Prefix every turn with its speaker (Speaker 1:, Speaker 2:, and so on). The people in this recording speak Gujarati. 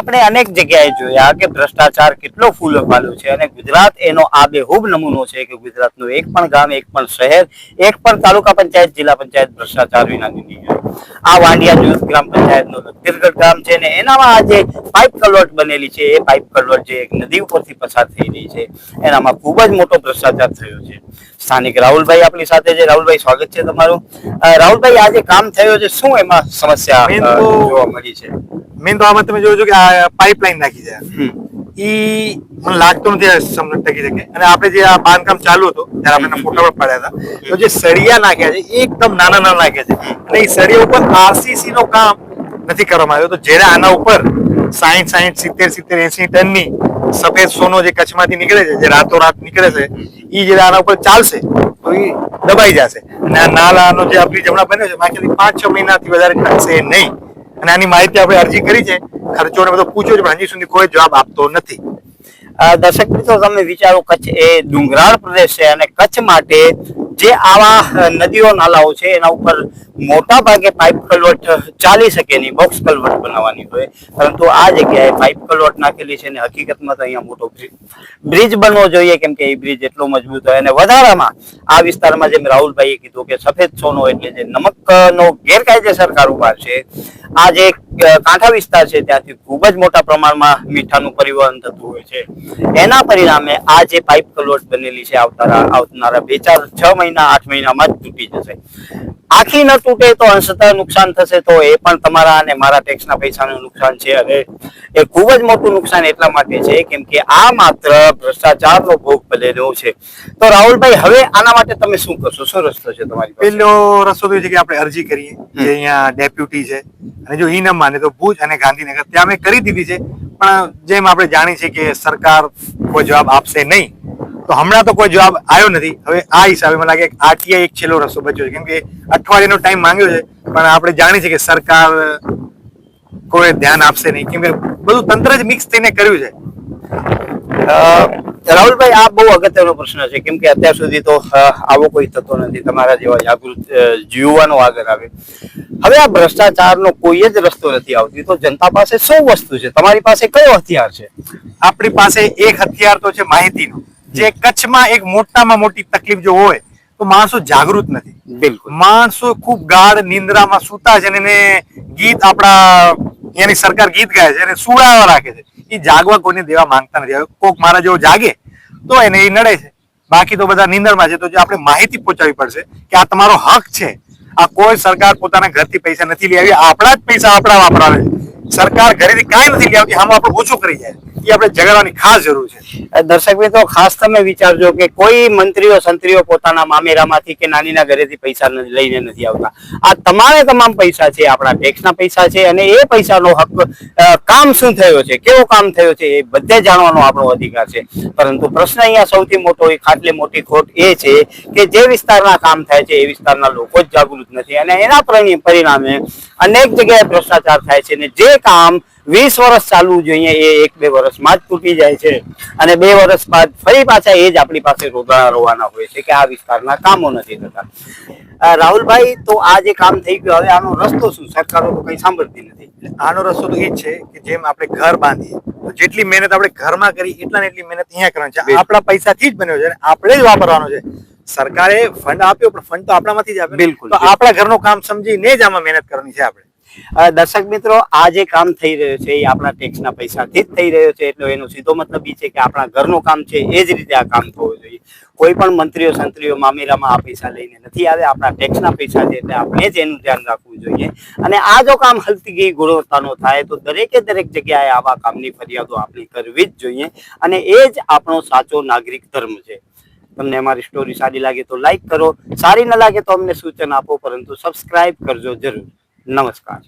Speaker 1: આપણે અનેક જગ્યાએ જોયા કે ભ્રષ્ટાચાર કેટલો ફૂલો ફાલ્યો છે અને ગુજરાત એનો આબેહૂબ નમૂનો છે કે ગુજરાતનું એક પણ ગામ, એક પણ શહેર, એક પણ તાલુકા પંચાયત, જિલ્લા પંચાયત ભ્રષ્ટાચાર વિના નથી ગયો. આ વાંડિયા જૂથ ગ્રામ પંચાયતનું લખીરગઢ ગામ છે ને એનામાં આજે પાઇપ કલવટ બનેલી છે. એ પાઇપ કલવટ જે એક નદી ઉપરથી પસાર થઈ રહી છે એનામાં ખૂબ જ મોટો ભ્રષ્ટાચાર થયો છે. સ્થાનિક રાહુલભાઈ આપણી સાથે છે. રાહુલભાઈ, સ્વાગત છે તમારું. રાહુલભાઈ, આજે કામ થયો છે, શું એમાં સમસ્યા જોવા મળી છે?
Speaker 2: મેન તો આમાં તમે જોજો કે આ પાઇપલાઇન નાખી છે, ઈ મને લાગતું નથી ટકી શકે. અને આપણે જે આ બાંધકામ ચાલુ હતું ત્યારે આપણે ફોટા પણ પાડ્યા હતા, તો જે સળિયા નાખ્યા છે એ એકદમ નાના નાના નાખ્યા છે અને એ સળિયા ઉપર આરસીસી નો કામ નથી કરવામાં આવ્યો. તો જ્યારે આના ઉપર 60, 70, 80 ટનની સફેદ સોનો જે કચ્છમાંથી નીકળે છે, જે રાતોરાત નીકળે છે, એ જે આના ઉપર ચાલશે તો એ દબાઈ જશે. અને આ નાલાનો જે બ્રિજ હમણાં બન્યો છે બાકી 5-6 મહિનાથી વધારે ટકશે નહીં. અને આની માહિતી આપણે અરજી કરી છે, ખર્ચો ને બધો પૂછ્યો છે, પણ હજી સુધી કોઈ જવાબ આપતો નથી.
Speaker 1: દર્શક મિત્રો, તમે વિચારો, કચ્છ એ ડુંગરાળ પ્રદેશ છે અને કચ્છ માટે જે આવા નદીઓ નાલાઓ છે એના ઉપર મોટા ભાગે પાઇપ કલવટ ચાલી શકે નહીં, બોક્સ કલવટ બનાવવાની હોય, પરંતુ આ જગ્યાએ પાઇપ કલવટ નાખેલી છે અને હકીકતમાં તો અહીંયા મોટો બ્રિજ બનવો જોઈએ, કેમ કે એ બ્રિજ એટલો મજબૂત હોય. અને વધારામાં આ વિસ્તારમાં જેમ રાહુલભાઈએ કીધું કે સફેદ સોનો એટલે જે નમકનો ગેરકાયદેસર કારોબાર છે, આ જે કાંઠા વિસ્તાર છે ત્યાંથી ખૂબ જ મોટા પ્રમાણમાં મીઠાનું પરિવહન થતું હોય છે. એના પરિણામે આ જે પાઇપ કલવટ બનેલી છે આવનારા 2-4-6 મહિના 8 મહિનામાં જ તૂટી જશે. આખી ન તૂટે તો અંશતઃ નુકસાન થશે, તો એ પણ તમારા અને મારા ટેક્સના પૈસાનું નુકસાન છે. અને એ ખૂબ જ મોટું નુકસાન એટલા માટે છે કેમ કે આ માત્ર ભ્રષ્ટાચારનો ભોગ બનેલો છે. તો રાહુલભાઈ, હવે આના માટે તમે શું કરશો? શું રસ્તો છે તમારી પાસે?
Speaker 2: પહેલો રસ્તો તો એ છે કે આપણે અરજી કરીએ જે અહીંયા ડેપ્યુટી છે, અને જો ઈ ન માને તો ભુજ અને ગાંધીનગર ત્યાં અમે કરી દીધી છે. પણ જેમ આપણે જાણી છે કે સરકાર કોઈ જવાબ આપશે નહીં, તો હમણાં તો કોઈ જવાબ આવ્યો નથી. હવે આ હિસાબે મને લાગે આરટીઆઈ એક છેલ્લો રસ્તો બચ્યો છે, કેમ કે અઠવાડિયાનો ટાઈમ માંગ્યો છે, પણ આપણે જાણી છે કે સરકાર કોઈ ધ્યાન આપશે નહીં, કેમ કે બધું તંત્ર જ મિક્સ થઈને કર્યું છે.
Speaker 1: રાહુલભાઈ, આ બહુ અગત્યનો પ્રશ્ન છે, કેમ કે અત્યાર સુધી તો આવો કોઈ થતો નથી. તમારા જેવા જાગૃત યુવાનો આગળ આવે. હવે આ ભ્રષ્ટાચારનો કોઈ જ રસ્તો નથી આવતી, તો જનતા પાસે શું વસ્તુ છે? તમારી પાસે કયો હથિયાર છે?
Speaker 2: આપણી પાસે એક હથિયાર તો છે માહિતીનો. જે કચ્છમાં એક મોટામાં મોટી તકલીફ જો હોય તો માણસો જાગૃત નથી.
Speaker 1: બિલકુલ,
Speaker 2: માણસો ખૂબ ગાઢ નિંદ્રામાં સૂતા છે અને એને ગીત આપણા એની સરકાર ગીત ગાય છે અને સુડાવા રાખે છે. એ જાગવા કોઈને દેવા માંગતા નથી. હવે કોક મારા જેવો જાગે તો એને એ નડે છે, બાકી તો બધા નિંદરમાં છે. તો જે આપણે માહિતી પહોંચાડવી પડશે કે આ તમારો હક છે. આ કોઈ સરકાર પોતાના ઘરથી પૈસા નથી લઈ આવી, આપણા જ પૈસા આપણા વાપરાવે છે. સરકાર ઘરેથી કાંઈ નથી લઈ આવતી, આમ આપણે ઓછું કરી જાય. એ આપણે જગાડવાની ખાસ જરૂર છે.
Speaker 1: દર્શક મિત્રો, ખાસ તમે વિચારજો કે કોઈ મંત્રીઓ સંત્રીઓ પોતાના મામેરામાંથી કે નાનીના ઘરેથી પૈસા લઈને નથી આવતા. આ તમામ પૈસા છે આપણા ટેક્સના પૈસા છે, અને એ પૈસાનો હક કામ શું થયો છે, કેવો કામ થયો છે, એ બધે જાણવાનો આપણો અધિકાર છે. પરંતુ પ્રશ્ન અહીંયા સૌથી મોટો, ખાટલી મોટી ખોટ એ છે કે જે વિસ્તારના કામ થાય છે એ વિસ્તારના લોકો જ જાગૃત નથી, અને એના પરિણામે અનેક જગ્યાએ ભ્રષ્ટાચાર થાય છે. અને જે કામ 20 વર્ષ ચાલવું જોઈએ એ 1-2 વર્ષમાં જ તૂટી જાય છે, અને 2 વર્ષ બાદ ફરી પાછા એ જ આપણી પાસે રોવાના હોય છે કે આ વિસ્તારના કામો નથી થતા. રાહુલભાઈ, તો આ જે કામ થઈ ગયું, હવે આનો રસ્તો શું? સરકારો તો કઈ સાંભળતી નથી.
Speaker 2: આનો રસ્તો તો એ જ છે કે જેમ આપણે ઘર બાંધીએ તો જેટલી મહેનત આપણે ઘરમાં કરી એટલી મહેનત અહીંયા કરવાની છે. આપણા પૈસાથી જ બન્યો છે, આપણે જ વાપરવાનો છે. સરકારે ફંડ આપ્યો, પણ ફંડ તો આપણામાંથી જ આપ્યો.
Speaker 1: બિલકુલ,
Speaker 2: તો આપણા ઘરનું કામ સમજીને જ આમાં મહેનત કરવાની છે આપણે.
Speaker 1: દર્શક મિત્રો, આ જે કામ થઈ રહ્યો છે એ આપણા ટેક્સના પૈસાથી જ થઈ રહ્યો છે, એટલે એનો સીધો મતલબ એ છે કે આપણા ઘરનું કામ છે એ જ રીતે આ કામ થવું જોઈએ. કોઈ પણ મંત્રીઓ સંત્રીઓ મામેરામાં આ પૈસા લઈને નથી આવે, આપણા ટેક્સના પૈસા છે, એટલે આપણે જ એનું ધ્યાન રાખવું જોઈએ. અને આ જો કામ હલકી ગુણવત્તાનો થાય તો દરેક જગ્યાએ આવા કામની ફરિયાદો આપણે કરવી જ જોઈએ, અને એ જ આપણો સાચો નાગરિક ધર્મ છે. તમને અમારી સ્ટોરી સારી લાગે તો લાઈક કરો, સારી ન લાગે તો અમને સૂચન આપો, પરંતુ સબસ્ક્રાઇબ કરજો જરૂર. નમસ્કાર.